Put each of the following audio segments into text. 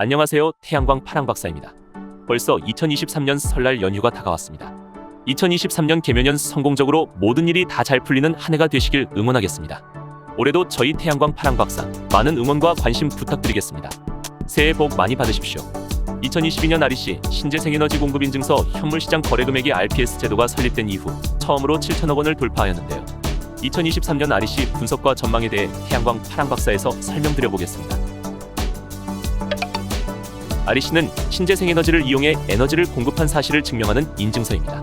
안녕하세요. 태양광 파랑박사입니다. 벌써 2023년 설날 연휴가 다가왔습니다. 2023년 개묘년 성공적으로 모든 일이 다 잘 풀리는 한 해가 되시길 응원하겠습니다. 올해도 저희 태양광 파랑박사 많은 응원과 관심 부탁드리겠습니다. 새해 복 많이 받으십시오. 2022년 REC 신재생에너지 공급 인증서 현물시장 거래금액이 RPS 제도가 설립된 이후 처음으로 7천억 원을 돌파하였는데요. 2023년 REC 분석과 전망에 대해 태양광 파랑박사에서 설명드려보겠습니다. REC는 신재생에너지를 이용해 에너지를 공급한 사실을 증명하는 인증서입니다.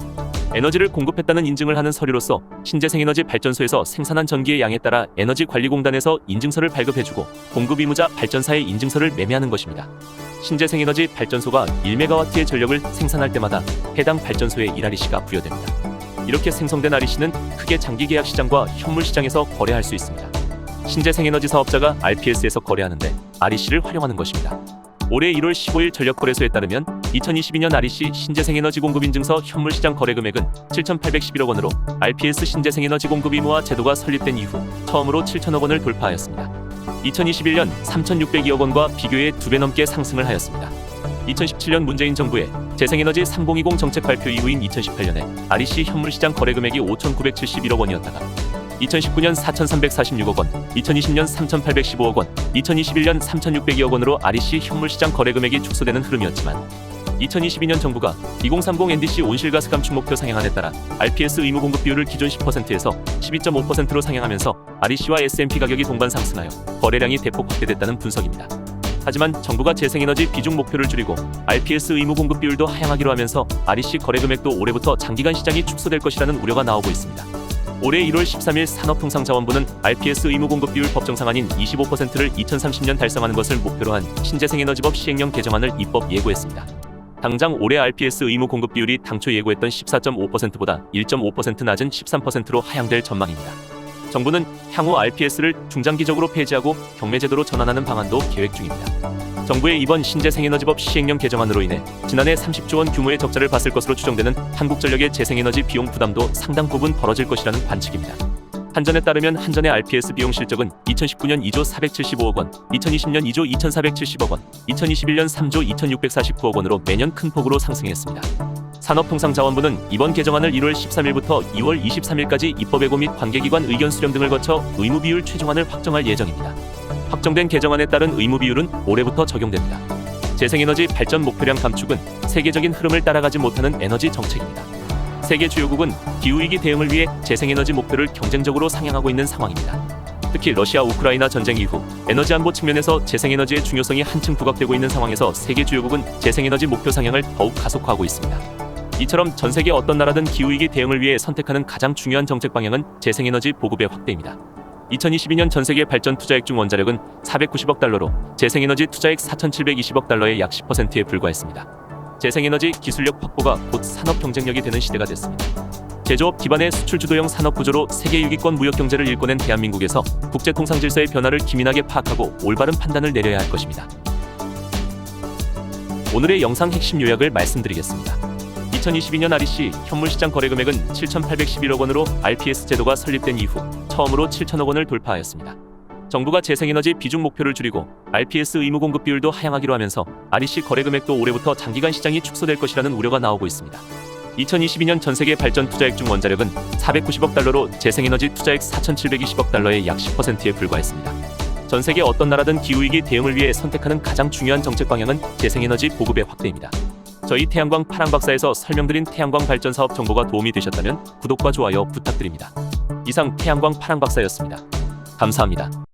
에너지를 공급했다는 인증을 하는 서류로서 신재생에너지 발전소에서 생산한 전기의 양에 따라 에너지관리공단에서 인증서를 발급해주고 공급 의무자 발전사의 인증서를 매매하는 것입니다. 신재생에너지 발전소가 1메가와트의 전력을 생산할 때마다 해당 발전소에 1REC가 부여됩니다. 이렇게 생성된 REC는 크게 장기계약 시장과 현물 시장에서 거래할 수 있습니다. 신재생에너지 사업자가 RPS에서 거래하는데 REC를 활용하는 것입니다. 올해 1월 15일 전력거래소에 따르면 2022년 REC 신재생에너지 공급인증서 현물시장 거래금액은 7,811억 원으로 RPS 신재생에너지 공급 의무화 제도가 설립된 이후 처음으로 7천억 원을 돌파하였습니다. 2021년 3,602억 원과 비교해 2배 넘게 상승을 하였습니다. 2017년 문재인 정부의 재생에너지 3020 정책 발표 이후인 2018년에 REC 현물시장 거래금액이 5,971억 원이었다가 2019년 4,346억 원, 2020년 3,815억 원, 2021년 3,602억 원으로 REC 현물시장 거래금액이 축소되는 흐름이었지만 2022년 정부가 2030 NDC 온실가스 감축 목표 상향안에 따라 RPS 의무 공급 비율을 기존 10%에서 12.5%로 상향하면서 REC와 SMP 가격이 동반 상승하여 거래량이 대폭 확대됐다는 분석입니다. 하지만 정부가 재생에너지 비중 목표를 줄이고 RPS 의무 공급 비율도 하향하기로 하면서 REC 거래금액도 올해부터 장기간 시장이 축소될 것이라는 우려가 나오고 있습니다. 올해 1월 13일 산업통상자원부는 RPS 의무 공급 비율 법정상한인 25%를 2030년 달성하는 것을 목표로 한 신재생에너지법 시행령 개정안을 입법 예고했습니다. 당장 올해 RPS 의무 공급 비율이 당초 예고했던 14.5%보다 1.5% 낮은 13%로 하향될 전망입니다. 정부는 향후 RPS를 중장기적으로 폐지하고 경매제도로 전환하는 방안도 계획 중입니다. 정부의 이번 신재생에너지법 시행령 개정안으로 인해 지난해 30조 원 규모의 적자를 봤을 것으로 추정되는 한국전력의 재생에너지 비용 부담도 상당 부분 벌어질 것이라는 관측입니다. 한전에 따르면 한전의 RPS 비용 실적은 2019년 2조 475억 원, 2020년 2조 2470억 원, 2021년 3조 2649억 원으로 매년 큰 폭으로 상승했습니다. 산업통상자원부는 이번 개정안을 1월 13일부터 2월 23일까지 입법예고 및 관계기관 의견 수렴 등을 거쳐 의무비율 최종안을 확정할 예정입니다. 확정된 개정안에 따른 의무비율은 올해부터 적용됩니다. 재생에너지 발전 목표량 감축은 세계적인 흐름을 따라가지 못하는 에너지 정책입니다. 세계 주요국은 기후위기 대응을 위해 재생에너지 목표를 경쟁적으로 상향하고 있는 상황입니다. 특히 러시아 우크라이나 전쟁 이후 에너지 안보 측면에서 재생에너지의 중요성이 한층 부각되고 있는 상황에서 세계 주요국은 재생에너지 목표 상향을 더욱 가속화하고 있습니다. 이처럼 전 세계 어떤 나라든 기후위기 대응을 위해 선택하는 가장 중요한 정책 방향은 재생에너지 보급의 확대입니다. 2022년 전세계 발전 투자액 중 원자력은 490억 달러로 재생에너지 투자액 4,720억 달러의 약 10%에 불과했습니다. 재생에너지 기술력 확보가 곧 산업 경쟁력이 되는 시대가 됐습니다. 제조업 기반의 수출 주도형 산업 구조로 세계 6위권 무역 경제를 일궈낸 대한민국에서 국제 통상 질서의 변화를 기민하게 파악하고 올바른 판단을 내려야 할 것입니다. 오늘의 영상 핵심 요약을 말씀드리겠습니다. 2022년 REC 현물시장 거래금액은 7,811억 원으로 RPS 제도가 설립된 이후 처음으로 7천억 원을 돌파하였습니다. 정부가 재생에너지 비중 목표를 줄이고 RPS 의무 공급 비율도 하향하기로 하면서 REC 거래금액도 올해부터 장기간 시장이 축소될 것이라는 우려가 나오고 있습니다. 2022년 전세계 발전 투자액 중 원자력은 490억 달러로 재생에너지 투자액 4,720억 달러의 약 10%에 불과했습니다. 전 세계 어떤 나라든 기후위기 대응을 위해 선택하는 가장 중요한 정책 방향은 재생에너지 보급의 확대입니다. 저희 태양광 파랑박사에서 설명드린 태양광 발전 사업 정보가 도움이 되셨다면 구독과 좋아요 부탁드립니다. 이상 태양광 파랑박사였습니다. 감사합니다.